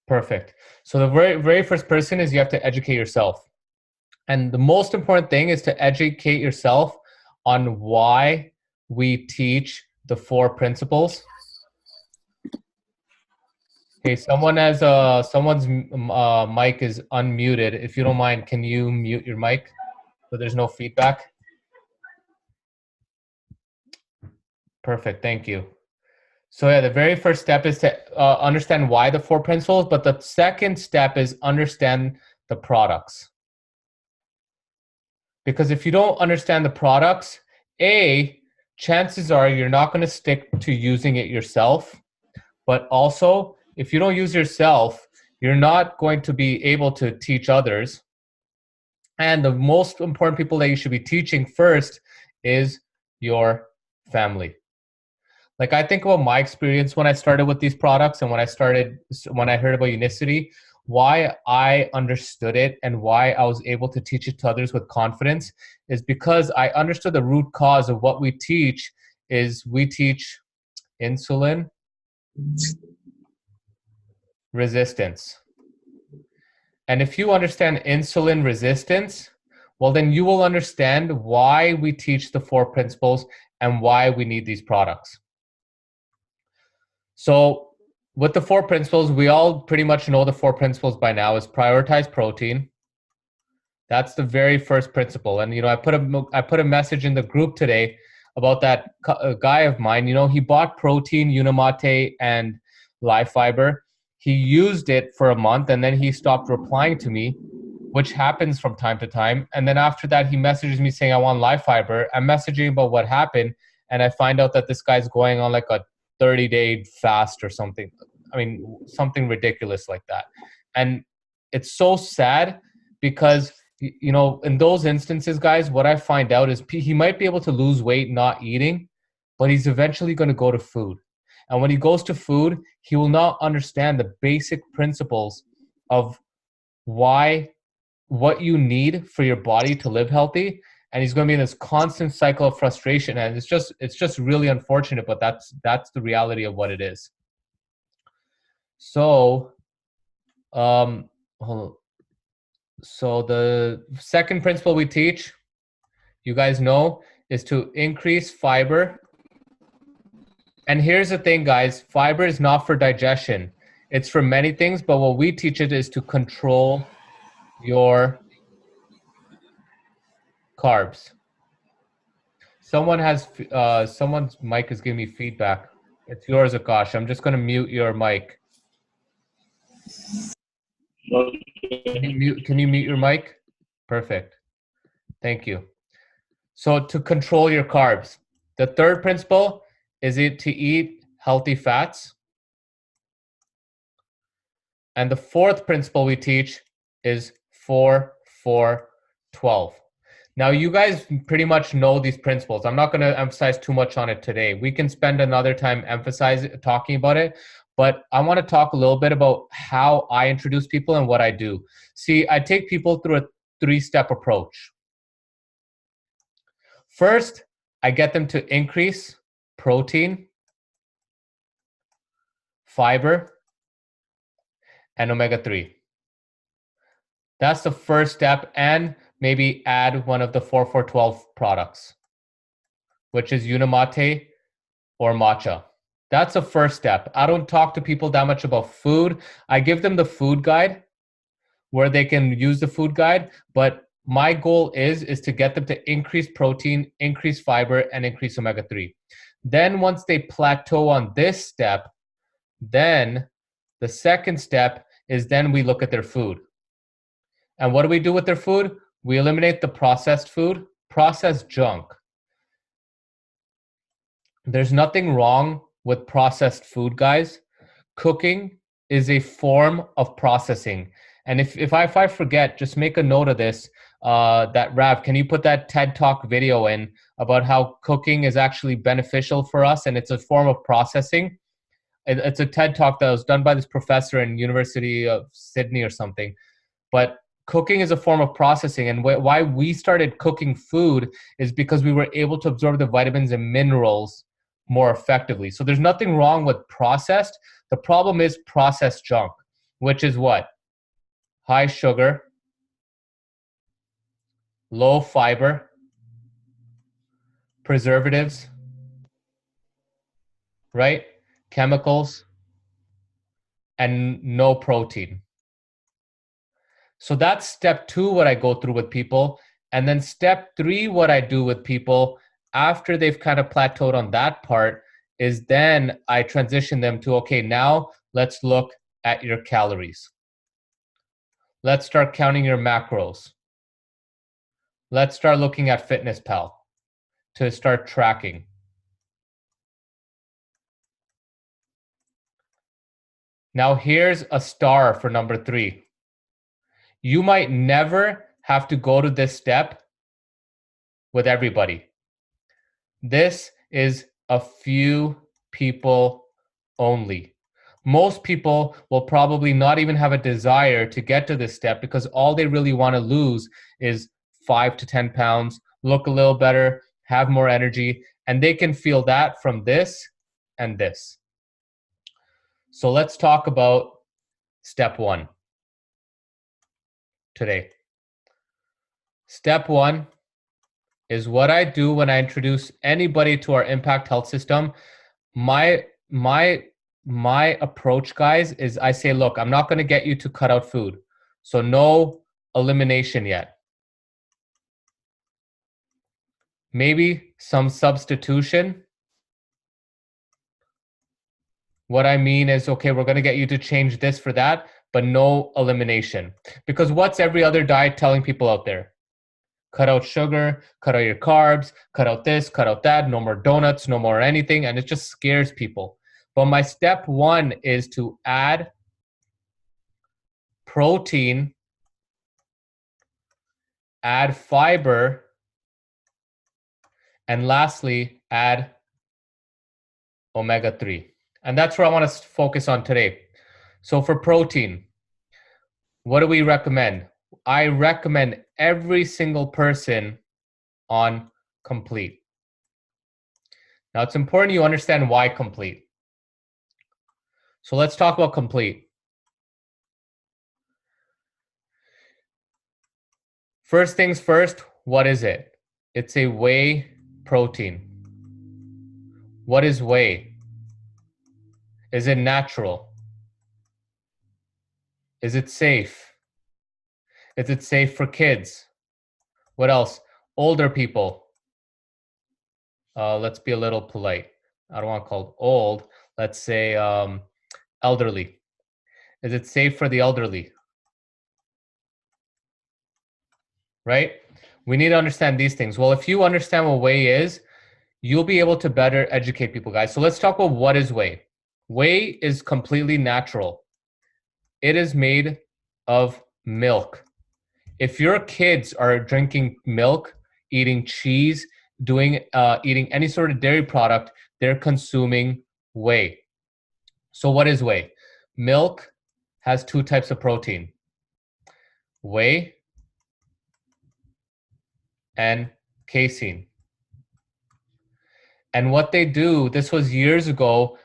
Perfect. So the very first person is you have to educate yourself. And the most important thing is to educate yourself on why we teach the four principles. Okay, someone's mic is unmuted. If you don't mind, can you mute your mic so there's no feedback? Perfect, thank you. So yeah, the very first step is to understand why the four principles, but the second step is understand the products. Because if you don't understand the products, chances are you're not going to stick to using it yourself. But also, if you don't use yourself, you're not going to be able to teach others. And the most important people that you should be teaching first is your family. Like I think about my experience when I started with these products and when I heard about Unicity, why I understood it and why I was able to teach it to others with confidence is because I understood the root cause of what we teach is we teach insulin resistance. And if you understand insulin resistance, well, then you will understand why we teach the four principles and why we need these products. So with the four principles, we all pretty much know the four principles by now is prioritize protein. That's the very first principle. And, I put a message in the group today about that guy of mine. He bought protein, Unimate, and Live Fiber. He used it for a month and then he stopped replying to me, which happens from time to time. And then after that, he messages me saying, I want Live Fiber. I'm messaging about what happened. And I find out that this guy's going on like a 30-day fast or something. I mean, something ridiculous like that. And it's so sad because, in those instances, guys, what I find out is he might be able to lose weight not eating, but he's eventually going to go to food. And when he goes to food, he will not understand the basic principles of what you need for your body to live healthy. And he's going to be in this constant cycle of frustration. And it's just really unfortunate, but that's the reality of what it is. So, hold on. So the second principle we teach, you guys know, is to increase fiber. And here's the thing, guys, fiber is not for digestion. It's for many things, but what we teach it is to control your carbs. Someone's mic is giving me feedback. It's yours, Akash. I'm just going to mute your mic. Can you mute your mic? Perfect. Thank you. So to control your carbs, the third principle is to eat healthy fats. And the fourth principle we teach is 4-4-12. Now, you guys pretty much know these principles. I'm not going to emphasize too much on it today. We can spend another time talking about it, but I want to talk a little bit about how I introduce people and what I do. See, I take people through a 3-step approach. First, I get them to increase protein, fiber, and omega-3. That's the first step, and maybe add one of the 4-4-12 products, which is Unimate or matcha. That's the first step. I don't talk to people that much about food. I give them the food guide where they can use the food guide, but my goal is to get them to increase protein, increase fiber, and increase omega-3. Then once they plateau on this step, then the second step is then we look at their food. And what do we do with their food? We eliminate the processed food, processed junk. There's nothing wrong with processed food, guys. Cooking is a form of processing. And if I forget, just make a note of this, that Rav, can you put that TED Talk video in about how cooking is actually beneficial for us and it's a form of processing? It's a TED Talk that was done by this professor in University of Sydney or something. But cooking is a form of processing, and why we started cooking food is because we were able to absorb the vitamins and minerals more effectively. So there's nothing wrong with processed. The problem is processed junk. which is what? High sugar, low fiber, preservatives, right? Chemicals, and no protein. So that's step 2, what I go through with people. And then step 3, what I do with people after they've kind of plateaued on that part is then I transition them to, okay, now let's look at your calories. Let's start counting your macros. Let's start looking at FitnessPal to start tracking. Now here's a star for number 3. You might never have to go to this step with everybody. This is a few people only. Most people will probably not even have a desire to get to this step because all they really want to lose is 5 to 10 pounds, look a little better, have more energy, and they can feel that from this and this. So let's talk about step 1 today. Step 1 is what I do when I introduce anybody to our Impakt Health system. My approach, guys, is I say, look, I'm not going to get you to cut out food. So no elimination yet. Maybe some substitution. What I mean is, okay, we're going to get you to change this for that, but no elimination. Because what's every other diet telling people out there? Cut out sugar, cut out your carbs, cut out this, cut out that, no more donuts, no more anything, and it just scares people. But my step 1 is to add protein, add fiber, and lastly, add omega-3. And that's where I want to focus on today. So for protein, what do we recommend? I recommend every single person on Complete. Now, it's important you understand why Complete. So let's talk about Complete. First things first, what is it? It's a whey protein. What is whey? Is it natural? Is it safe? Is it safe for kids? What else? Older people. Let's be a little polite. I don't want to call it old. Let's say elderly. Is it safe for the elderly? Right? We need to understand these things. Well, if you understand what whey is, you'll be able to better educate people, guys. So let's talk about what is whey. Whey is completely natural. It is made of milk. If your kids are drinking milk, eating cheese, eating any sort of dairy product, they're consuming whey. So what is whey? Milk has 2 types of protein: whey and casein. And what they do, this was years ago,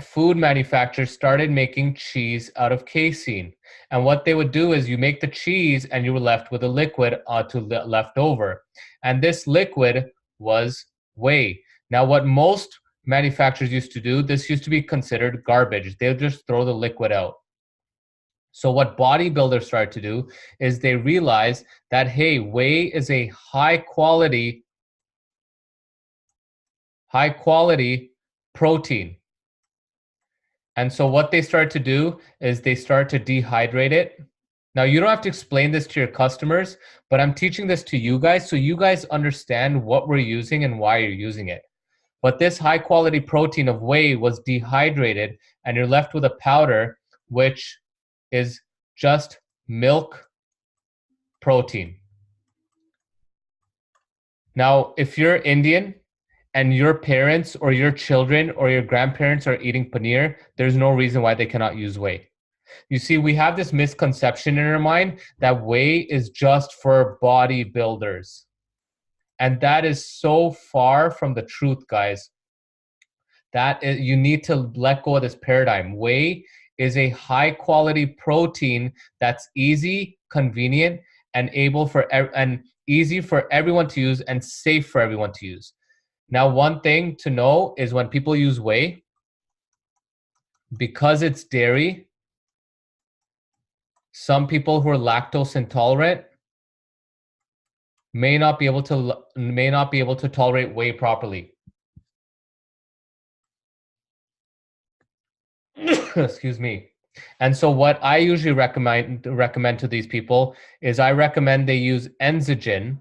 food manufacturers started making cheese out of casein. And what they would do is you make the cheese and you were left with a liquid left over. And this liquid was whey. Now, what most manufacturers used to do, this used to be considered garbage. They would just throw the liquid out. So what bodybuilders started to do is they realized that, hey, whey is a high quality protein. And so what they start to do is they start to dehydrate it. Now, you don't have to explain this to your customers, but I'm teaching this to you guys so you guys understand what we're using and why you're using it. But this high quality protein of whey was dehydrated, and you're left with a powder, which is just milk protein. Now, if you're Indian and your parents or your children or your grandparents are eating paneer, there's no reason why they cannot use whey. You see, we have this misconception in our mind that whey is just for bodybuilders. And that is so far from the truth, guys. You need to let go of this paradigm. Whey is a high quality protein that's easy, convenient, and easy for everyone to use and safe for everyone to use. Now, one thing to know is when people use whey, because it's dairy, some people who are lactose intolerant may not be able to tolerate whey properly. Excuse me. And so what I usually recommend to these people is I recommend they use Enzygen.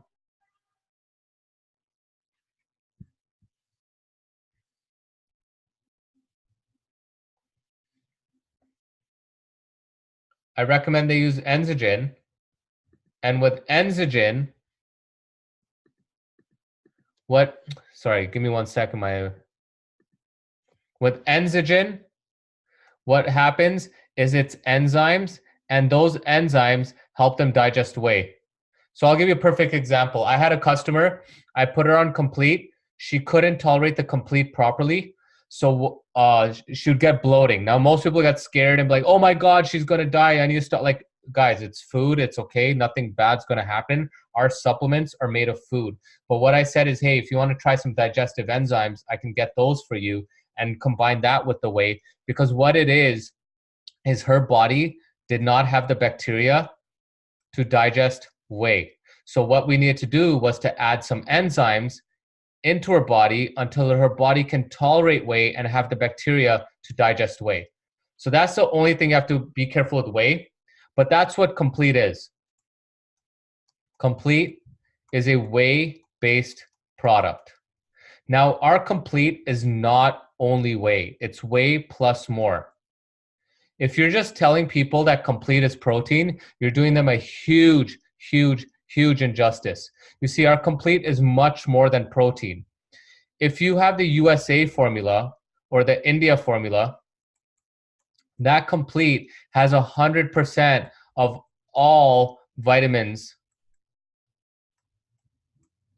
I recommend they use Enzygen. And with Enzygen, give me 1 second. With Enzygen, what happens is it's enzymes, and those enzymes help them digest whey. So I'll give you a perfect example. I had a customer, I put her on Complete. She couldn't tolerate the Complete properly. So she would get bloating. Now, most people get scared and be like, oh my God, she's going to die. I need to stop. Like, guys, it's food. It's okay. Nothing bad's going to happen. Our supplements are made of food. But what I said is, hey, if you want to try some digestive enzymes, I can get those for you and combine that with the whey. Because what it is her body did not have the bacteria to digest whey. So what we needed to do was to add some enzymes into her body until her body can tolerate whey and have the bacteria to digest whey. So that's the only thing you have to be careful with whey. But that's what Complete is. Complete is a whey-based product. Now, our Complete is not only whey. It's whey plus more. If you're just telling people that Complete is protein, you're doing them a huge injustice. You see, our Complete is much more than protein. If you have the USA formula or the India formula, that Complete has 100% of all vitamins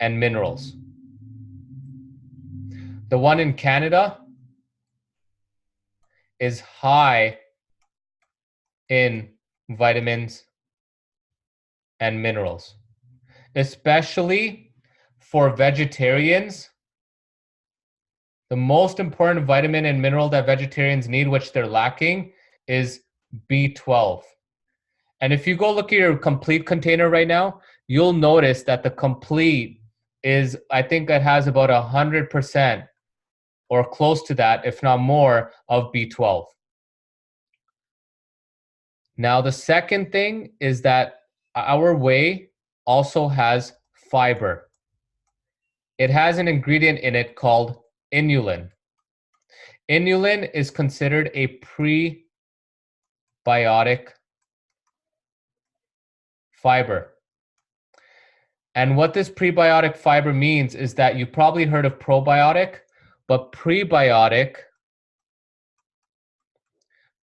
and minerals. The one in Canada is high in vitamins and minerals, especially for vegetarians. The most important vitamin and mineral that vegetarians need, which they're lacking, is B12. And if you go look at your Complete container right now, you'll notice that the Complete is, I think it has about 100% or close to that, if not more, of B12. Now, the second thing is that our whey also has fiber. It has an ingredient in it called inulin. Inulin is considered a prebiotic fiber. And what this prebiotic fiber means is that you probably heard of probiotic, but prebiotic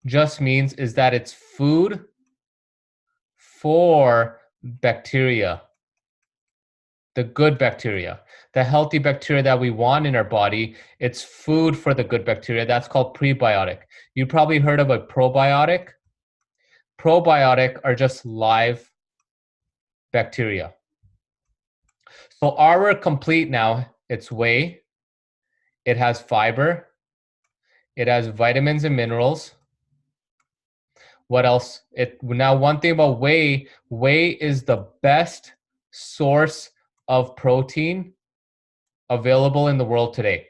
just means is that it's food for bacteria, the good bacteria, the healthy bacteria that we want in our body. It's food for the good bacteria. That's called prebiotic. You probably heard of a probiotic. Probiotic are just live bacteria. So our Complete now, it's whey, it has fiber, it has vitamins and minerals. What else? Now, one thing about whey is the best source of protein available in the world today.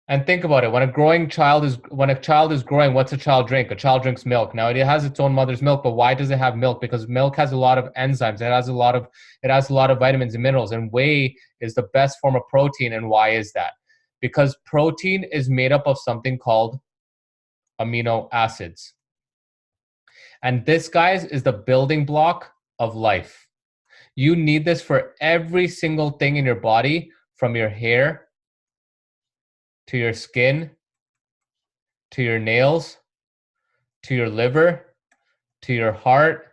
And think about it. When a child is growing, what's a child drink? A child drinks milk. Now, it has its own mother's milk, but why does it have milk? Because milk has a lot of enzymes. It has a lot of vitamins and minerals. And whey is the best form of protein. And why is that? Because protein is made up of something called amino acids. And this, guys, is the building block of life. You need this for every single thing in your body, from your hair to your skin, to your nails, to your liver, to your heart,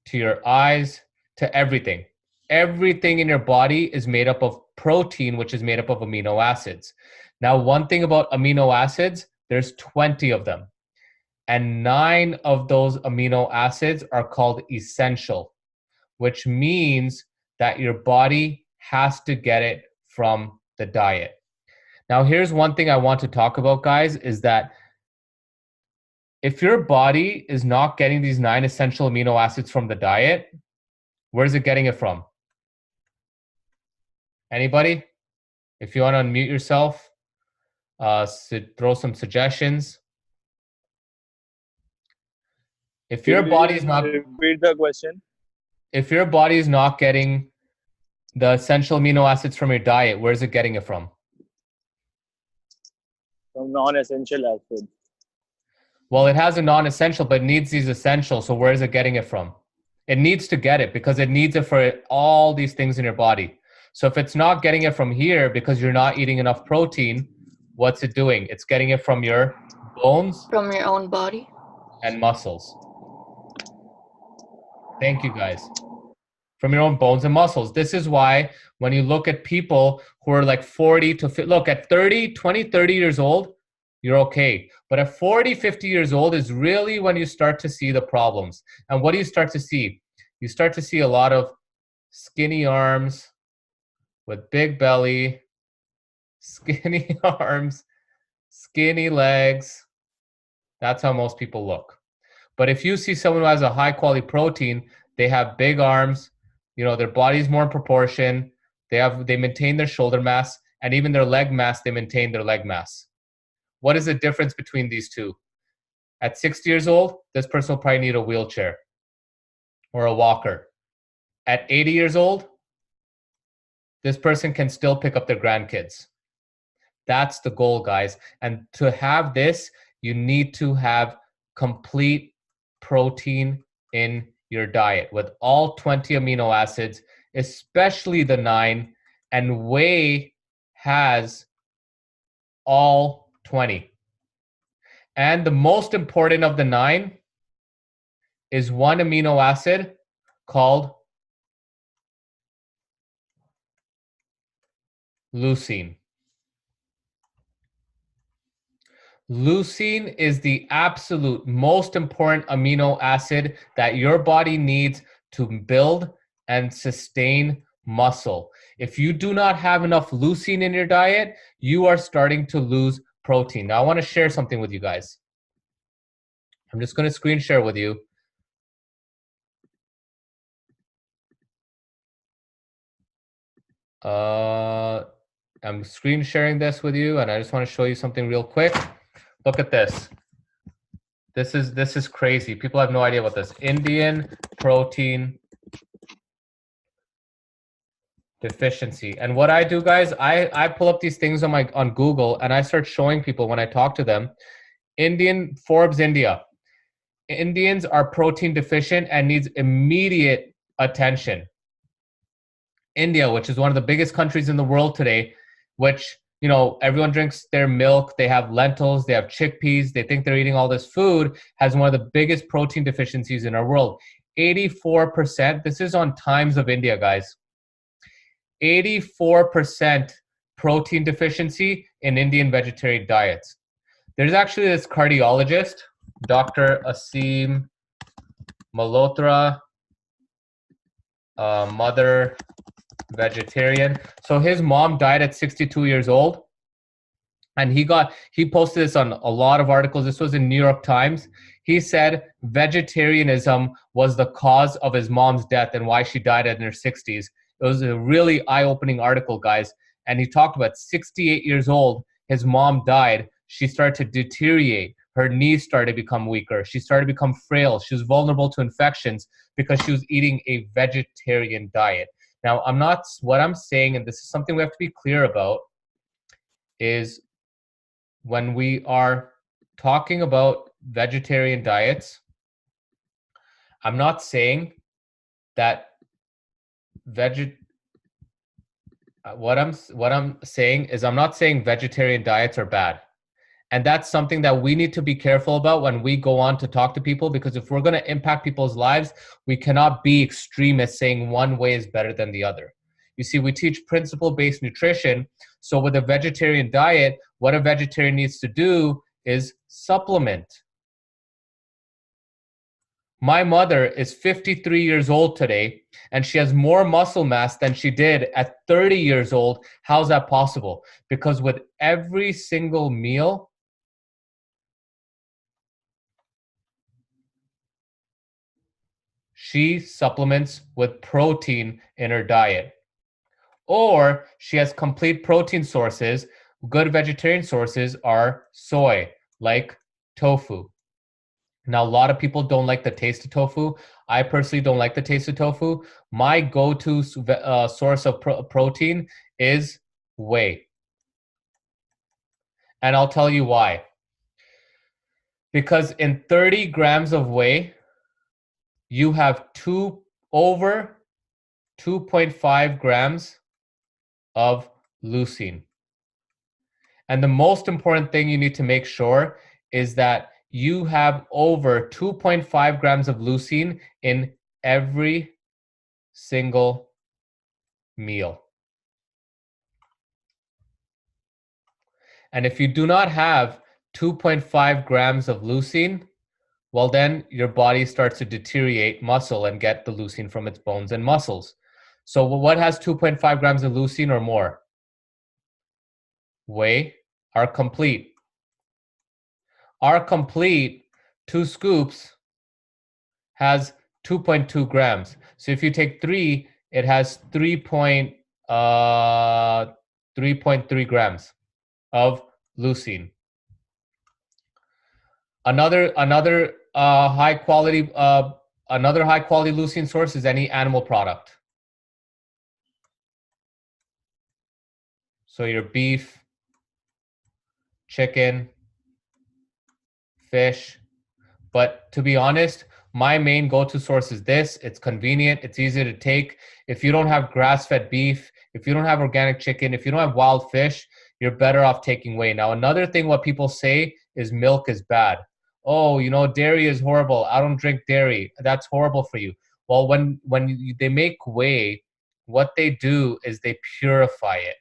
to your eyes, to everything. Everything in your body is made up of protein, which is made up of amino acids. Now, one thing about amino acids, there's 20 of them. And 9 of those amino acids are called essential, which means that your body has to get it from the diet. Now, here's one thing I want to talk about, guys, is that if your body is not getting these 9 essential amino acids from the diet, where's it getting it from? Anybody? If you want to unmute yourself, throw some suggestions. If your body is not, repeat the question. If your body is not getting the essential amino acids from your diet, where's it getting it from? From non-essential acids. Well, it has a non-essential, but it needs these essentials. So where is it getting it from? It needs to get it because it needs it for all these things in your body. So if it's not getting it from here because you're not eating enough protein, what's it doing? It's getting it from your bones. From your own body. And muscles. Thank you, guys. From your own bones and muscles. This is why when you look at people who are like 40 to, look, at 30 years old, you're okay. But at 40, 50 years old is really when you start to see the problems. And what do you start to see? You start to see a lot of skinny arms with big belly, skinny arms, skinny legs. That's how most people look. But if you see someone who has a high quality protein, they have big arms, you know, their body's more in proportion, they maintain their shoulder mass, and even their leg mass, they maintain their leg mass. What is the difference between these two? At 60 years old, this person will probably need a wheelchair or a walker. At 80 years old, this person can still pick up their grandkids. That's the goal, guys. And to have this, you need to have complete protein in your diet with all 20 amino acids, especially the 9, and whey has all 20. And the most important of the 9 is one amino acid called leucine. Leucine is the absolute most important amino acid that your body needs to build and sustain muscle. If you do not have enough leucine in your diet, you are starting to lose protein. Now, I want to share something with you guys. I'm just going to screen share with you. I'm screen sharing this with you, and I just want to show you something real quick. Look at this. This is crazy. People have no idea what this Indian protein deficiency. And what I do, guys, I pull up these things on Google and I start showing people when I talk to them. Forbes India. Indians are protein deficient and needs immediate attention. India, which is one of the biggest countries in the world today, which, you know, everyone drinks their milk, they have lentils, they have chickpeas, they think they're eating all this food, has one of the biggest protein deficiencies in our world. 84%, this is on Times of India, guys. 84% protein deficiency in Indian vegetarian diets. There's actually this cardiologist, Dr. Asim Malhotra, mother vegetarian. So his mom died at 62 years old. And he posted this on a lot of articles. This was in New York Times. He said vegetarianism was the cause of his mom's death and why she died in her 60s. It was a really eye-opening article, guys. And he talked about 68 years old, his mom died. She started to deteriorate. Her knees started to become weaker. She started to become frail. She was vulnerable to infections because she was eating a vegetarian diet. Now, what I'm saying, and this is something we have to be clear about, is when we are talking about vegetarian diets, I'm not saying that what I'm saying is I'm not saying vegetarian diets are bad. And that's something that we need to be careful about when we go on to talk to people, because if we're going to impact people's lives, we cannot be extremists saying one way is better than the other. You see, we teach principle-based nutrition. So with a vegetarian diet, what a vegetarian needs to do is supplement. My mother is 53 years old today, and she has more muscle mass than she did at 30 years old. How's that possible? Because with every single meal, she supplements with protein in her diet. Or she has complete protein sources. Good vegetarian sources are soy, like tofu. Now, a lot of people don't like the taste of tofu. I personally don't like the taste of tofu. My go-to source of protein is whey. And I'll tell you why. Because in 30 grams of whey, you have over 2.5 grams of leucine. And the most important thing you need to make sure is that you have over 2.5 grams of leucine in every single meal. And if you do not have 2.5 grams of leucine, well, then your body starts to deteriorate muscle and get the leucine from its bones and muscles. So what has 2.5 grams of leucine or more? Whey are complete. Our complete 2 scoops has 2.2 grams. So if you take 3, it has 3.3 grams of leucine. Another high quality leucine source is any animal product. So your beef, chicken, fish. But to be honest, my main go-to source is this. It's convenient. It's easy to take. If you don't have grass-fed beef, if you don't have organic chicken, if you don't have wild fish, you're better off taking whey. Now, another thing what people say is milk is bad. Oh, dairy is horrible. I don't drink dairy. That's horrible for you. Well, when they make whey, what they do is they purify it.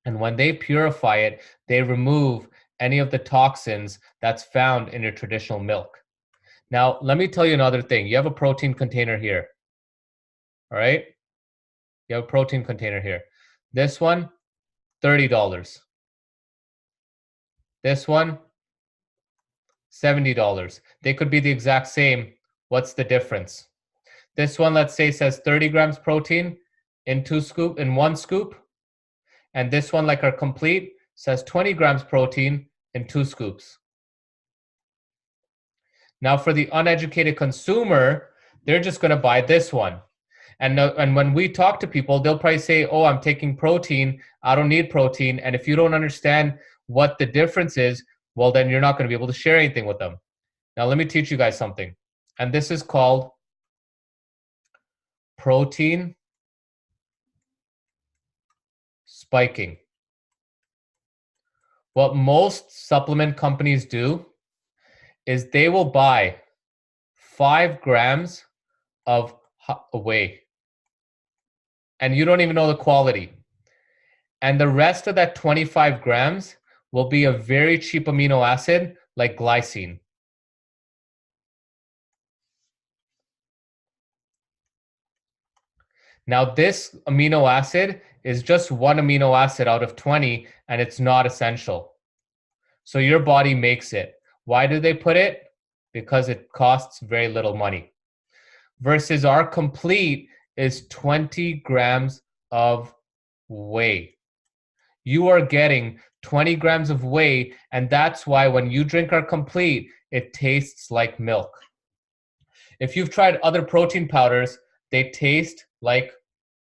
And when they purify it, they remove any of the toxins that's found in your traditional milk. Now, let me tell you another thing. You have a protein container here. All right? You have a protein container here. This one, $30. This one, $70. They could be the exact same. What's the difference? This one, let's say, says 30 grams protein in 1 scoop. And this one, like our complete, says 20 grams protein in 2 scoops. Now, for the uneducated consumer, they're just going to buy this one. And when we talk to people, they'll probably say, oh, I'm taking protein. I don't need protein. And if you don't understand what the difference is, well, then you're not going to be able to share anything with them. Now, let me teach you guys something. And this is called protein spiking. What most supplement companies do is they will buy 5 grams of whey. And you don't even know the quality. And the rest of that 25 grams will be a very cheap amino acid like glycine. Now, this amino acid is just one amino acid out of 20, and it's not essential. So your body makes it. Why do they put it? Because it costs very little money. Versus our complete is 20 grams of whey. You are getting 20 grams of whey, and that's why when you drink our complete, it tastes like milk. If you've tried other protein powders, they taste like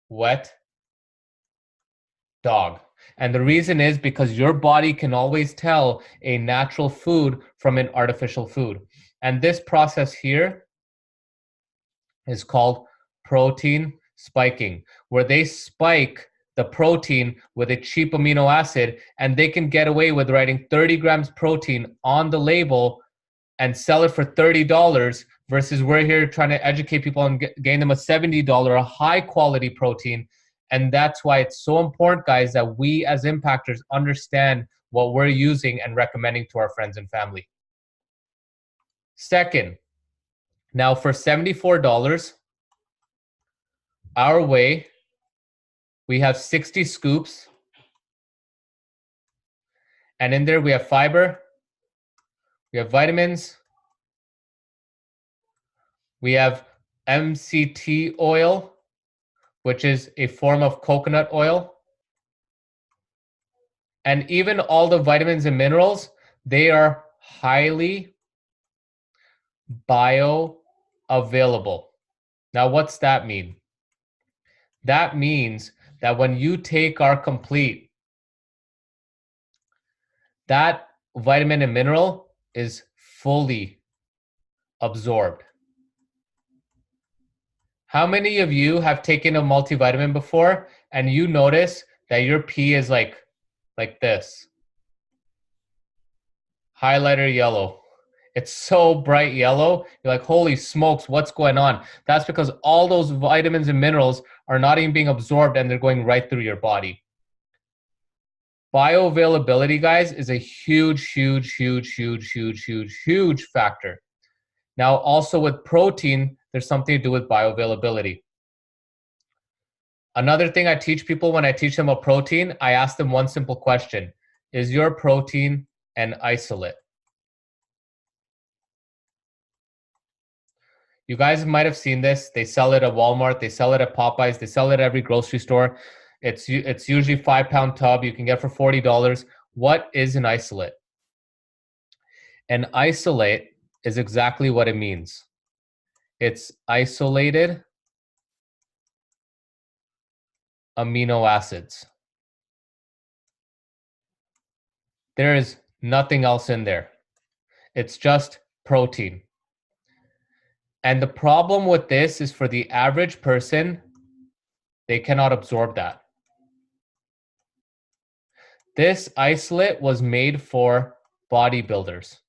wet dog. And the reason is because your body can always tell a natural food from an artificial food. And this process here is called protein spiking, where they spike the protein with a cheap amino acid, and they can get away with writing 30 grams protein on the label and sell it for $30 versus we're here trying to educate people and gain them a $70, a high quality protein. And that's why it's so important, guys, that we as impactors understand what we're using and recommending to our friends and family. Second, now for $74, our way, we have 60 scoops. And in there we have fiber, we have vitamins, we have MCT oil, which is a form of coconut oil. And even all the vitamins and minerals, they are highly bioavailable. Now, what's that mean? That means that when you take our complete, that vitamin and mineral is fully absorbed. How many of you have taken a multivitamin before and you notice that your pee is like this? Highlighter yellow. It's so bright yellow. You're like, holy smokes, what's going on? That's because all those vitamins and minerals are not even being absorbed and they're going right through your body. Bioavailability, guys, is a huge, huge, huge, huge, huge, huge, huge factor. Now, also with protein, there's something to do with bioavailability. Another thing I teach people when I teach them about protein, I ask them one simple question. Is your protein an isolate? You guys might have seen this. They sell it at Walmart. They sell it at Popeyes. They sell it at every grocery store. It's usually 5-pound tub. You can get for $40. What is an isolate? An isolate is exactly what it means. It's isolated amino acids. There is nothing else in there. It's just protein. And the problem with this is for the average person, they cannot absorb that. This isolate was made for bodybuilders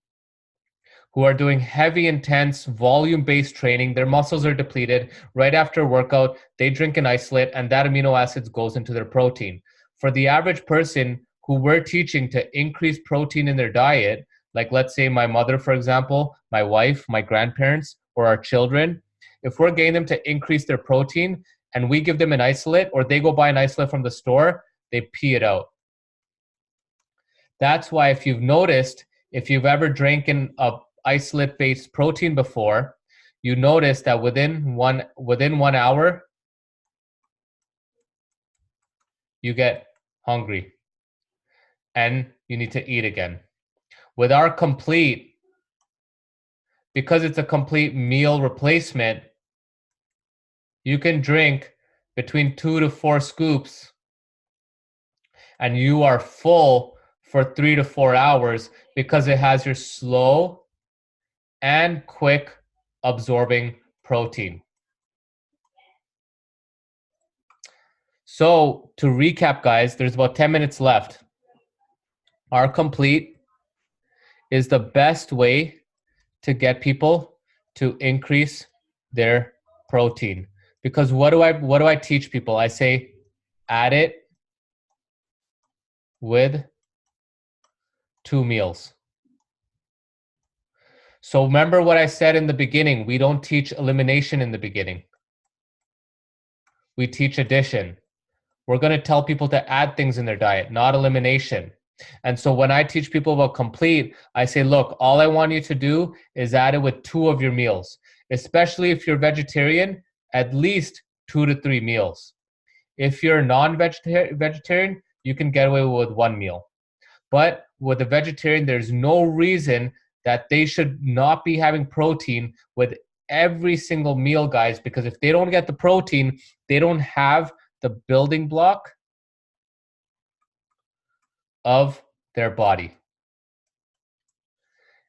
who are doing heavy, intense, volume-based training. Their muscles are depleted. Right after a workout, they drink an isolate, and that amino acids goes into their protein. For the average person who we're teaching to increase protein in their diet, like let's say my mother, for example, my wife, my grandparents, or our children, if we're getting them to increase their protein and we give them an isolate or they go buy an isolate from the store, they pee it out. That's why if you've noticed, if you've ever drank a isolate-based protein before, you notice that within one hour, you get hungry and you need to eat again. With our complete, because it's a complete meal replacement, you can drink between 2 to 4 scoops and you are full for 3 to 4 hours because it has your slow and quick absorbing protein. So to recap, guys, there's about 10 minutes left. Our complete is the best way to get people to increase their protein. Because what do I teach people? I say add it with 2 meals. So remember what I said in the beginning, we don't teach elimination in the beginning. We teach addition. We're going to tell people to add things in their diet, not elimination. And so when I teach people about complete, I say, look, all I want you to do is add it with 2 of your meals, especially if you're vegetarian, at least 2 to 3 meals. If you're non-vegetarian, you can get away with 1 meal. But with a vegetarian, there's no reason that they should not be having protein with every single meal, guys, because if they don't get the protein, they don't have the building block of their body.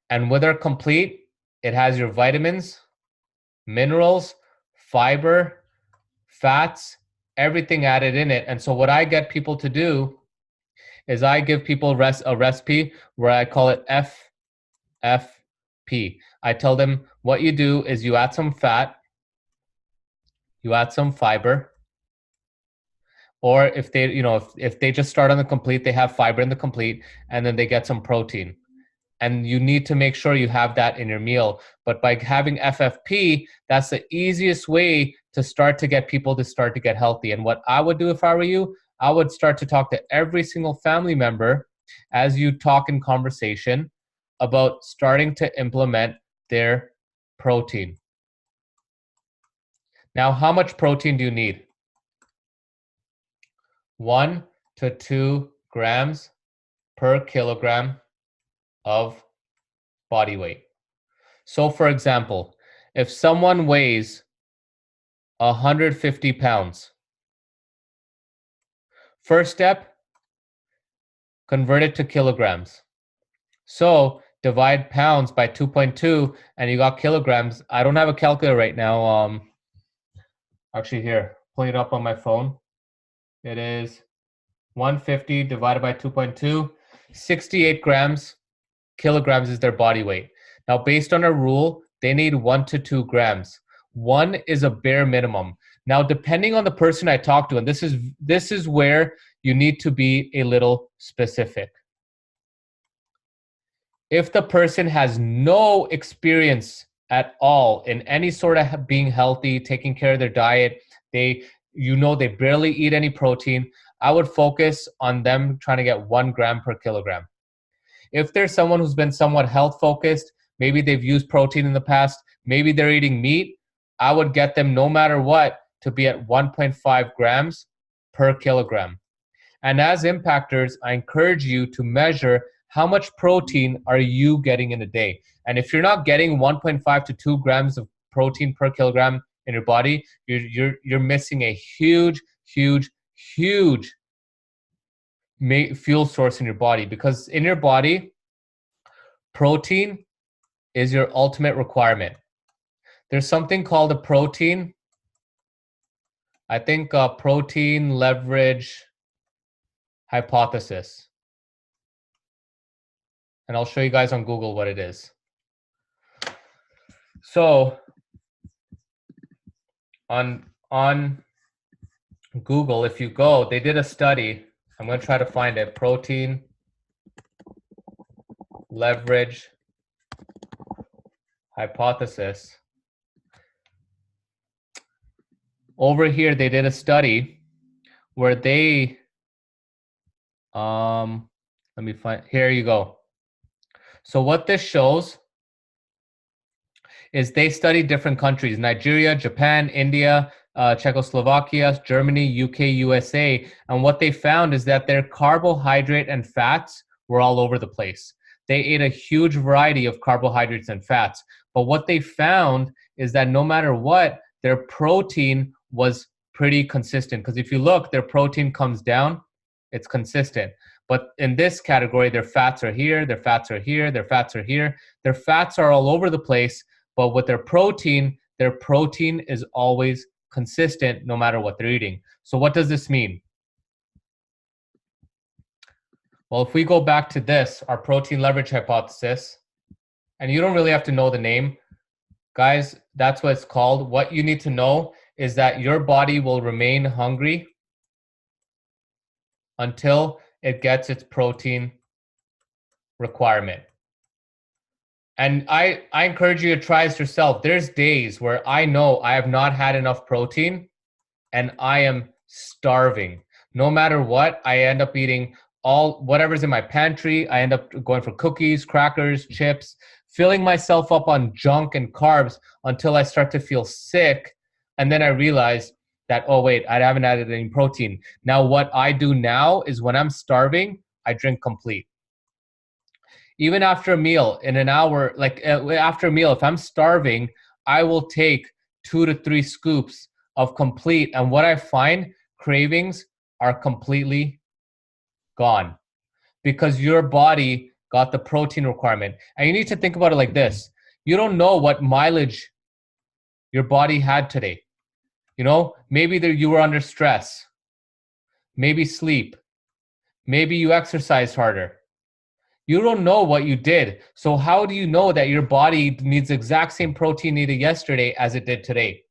And with our complete, it has your vitamins, minerals, fiber, fats, everything added in it. And so what I get people to do is I give people a recipe where I call it FFP. I tell them what you do is you add some fat, you add some fiber, or if they, if they just start on the complete, they have fiber in the complete, and then they get some protein. and you need to make sure you have that in your meal. But by having FFP, that's the easiest way to start to get people to start to get healthy. And what I would do if I were you, I would start to talk to every single family member as you talk in conversation about starting to implement their protein. Now, how much protein do you need? 1 to 2 grams per kilogram of body weight. So for example, if someone weighs 150 pounds, first step, convert it to kilograms. So divide pounds by 2.2 and you got kilograms. I don't have a calculator right now. Actually here, pulling it up on my phone. It is 150 divided by 2.2, 68 kilograms is their body weight. Now, based on a rule, they need 1 to 2 grams. 1 is a bare minimum. Now, depending on the person I talk to, and this is where you need to be a little specific. If the person has no experience at all in any sort of being healthy, taking care of their diet, they barely eat any protein, I would focus on them trying to get 1 gram per kilogram. If there's someone who's been somewhat health focused, maybe they've used protein in the past, maybe they're eating meat, I would get them no matter what to be at 1.5 grams per kilogram. And as impactors, I encourage you to measure how much protein are you getting in a day. And if you're not getting 1.5 to 2 grams of protein per kilogram in your body, you're missing a huge fuel source in your body, because in your body, protein is your ultimate requirement. There's something called a protein, I think protein leverage hypothesis. And I'll show you guys on Google what it is. So on Google, if you go, they did a study. I'm going to try to find it. Protein leverage hypothesis. Over here, they did a study where they, let me find, here you go. So what this shows is they studied different countries: Nigeria, Japan, India, Czechoslovakia, Germany, UK, USA. And what they found is that their carbohydrate and fats were all over the place. They ate a huge variety of carbohydrates and fats. But what they found is that no matter what, their protein was pretty consistent. Because if you look, their protein comes down, it's consistent. But in this category, their fats are here, their fats are here, their fats are here. Their fats are all over the place. But with their protein is always consistent no matter what they're eating. So what does this mean? Well, if we go back to this, our protein leverage hypothesis, and you don't really have to know the name, guys, that's what it's called. What you need to know is that your body will remain hungry until it gets its protein requirement. And I encourage you to try this yourself. There's days where I know I have not had enough protein and I am starving. No matter what, I end up eating whatever's in my pantry. I end up going for cookies, crackers, chips, filling myself up on junk and carbs until I start to feel sick. And then I realize that, oh wait, I haven't added any protein. Now what I do now is when I'm starving, I drink complete. Even after a meal, in an hour, after a meal, if I'm starving, I will take 2 to 3 scoops of complete. And what I find, cravings are completely gone because your body got the protein requirement. And you need to think about it like this. You don't know what mileage your body had today. You know, maybe you were under stress, maybe sleep, maybe you exercised harder. You don't know what you did. So how do you know that your body needs the exact same protein needed yesterday as it did today?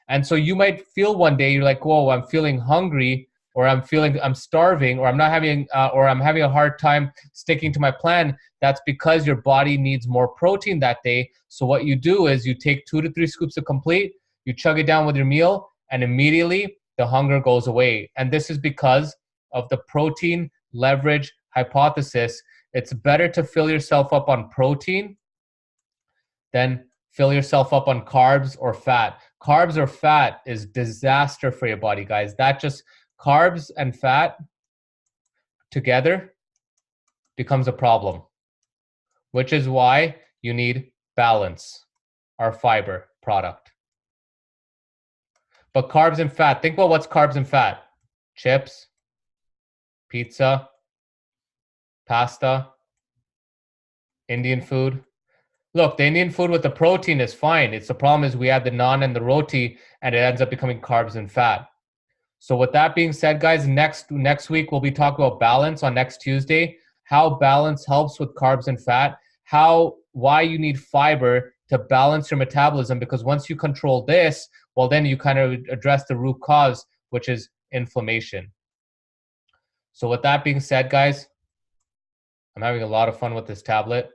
And so you might feel one day, you're like, whoa, I'm feeling hungry, or I'm starving, or I'm not having, or I'm having a hard time sticking to my plan, that's because your body needs more protein that day. So what you do is you take 2 to 3 scoops of complete, you chug it down with your meal, and immediately the hunger goes away. And this is because of the protein leverage hypothesis. It's better to fill yourself up on protein than fill yourself up on carbs or fat. Carbs or fat is disaster for your body, guys. That just carbs and fat together becomes a problem, which is why you need balance, our fiber product. But carbs and fat, think about what's carbs and fat. Chips, pizza, pasta, Indian food. Look, the Indian food with the protein is fine. It's the problem is we add the naan and the roti, and it ends up becoming carbs and fat. So with that being said, guys, next week we'll be talking about balance on next Tuesday, how balance helps with carbs and fat, why you need fiber to balance your metabolism, because once you control this, well, then you kind of address the root cause, which is inflammation. So with that being said, guys, I'm having a lot of fun with this tablet.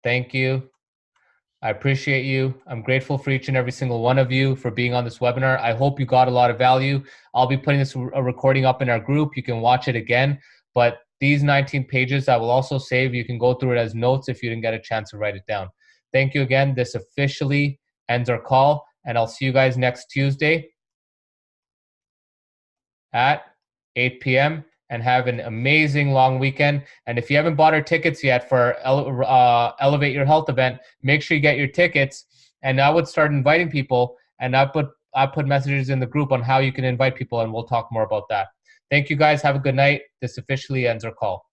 Thank you. I appreciate you. I'm grateful for each and every single one of you for being on this webinar. I hope you got a lot of value. I'll be putting this recording up in our group. You can watch it again. But these 19 pages I will also save. You can go through it as notes if you didn't get a chance to write it down. Thank you again. This officially ends our call, and I'll see you guys next Tuesday at 8 p.m. and have an amazing long weekend. And if you haven't bought our tickets yet for Elevate Your Health event, make sure you get your tickets. And I would start inviting people, and I put messages in the group on how you can invite people, and we'll talk more about that. Thank you guys. Have a good night. This officially ends our call.